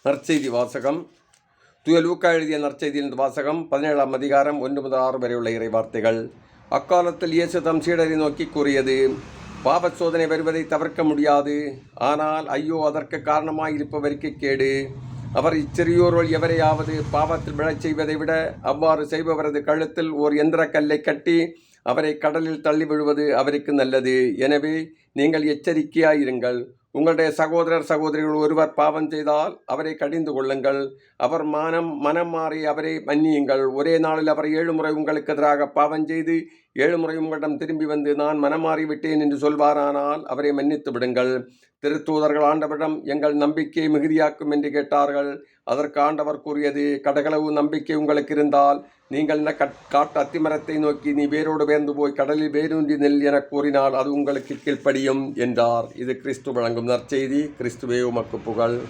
நற்செய்தி வாசகம். தூய லூக்கா எழுதிய நற்செய்தியின் வாசகம் 17ஆம் அதிகாரம் 1 முதல் 6 வரை உள்ள இறை வார்த்தைகள். அக்காலத்தில் இயேசு தம் சீடரை நோக்கி கூறியது: பாவ சோதனை வருவதை தவிர்க்க முடியாது, ஆனால் ஐயோ அதற்கு காரணமாயிருப்பவருக்கு கேடு. அவர் இச்சிறியோருள் எவரையாவது பாவத்தில் விழச் செய்வதை விட அவ்வாறு செய்பவரது கழுத்தில் ஓர் எந்திர கல்லை கட்டி அவரை கடலில் தள்ளி விழுவது அவருக்கு நல்லது. எனவே நீங்கள் எச்சரிக்கையாயிருங்கள். உங்களுடைய சகோதரர் சகோதரிகள் ஒருவர் பாவம் செய்தால் அவரை கடிந்து கொள்ளுங்கள். அவர் மனம் மாறி அவரை மன்னியுங்கள். ஒரே நாளில் அவர் 7 முறை உங்களுக்கு எதிராக பாவம் செய்து 7 முறை உங்களிடம் திரும்பி வந்து நான் மனமாறிவிட்டேன் என்று சொல்வாரானால் அவரை மன்னித்து விடுங்கள். திருத்தூதர்கள் ஆண்டவரிடம் எங்கள் நம்பிக்கையை மிகுதியாக்கும் என்று கேட்டார்கள். அதற்கு ஆண்டவர் கூறியது: கடகளவு நம்பிக்கை உங்களுக்கு இருந்தால் நீங்கள் காட்டு அத்திமரத்தை நோக்கி நீ வேரோடு வேர்ந்து போய் கடலில் வேரூன்றி நெல் என கூறினால் அது உங்களுக்கு கீழ்ப்படியும் என்றார். இது கிறிஸ்து வழங்கும் நற்செய்தி. கிறிஸ்துவே உமக்கு புகழ்.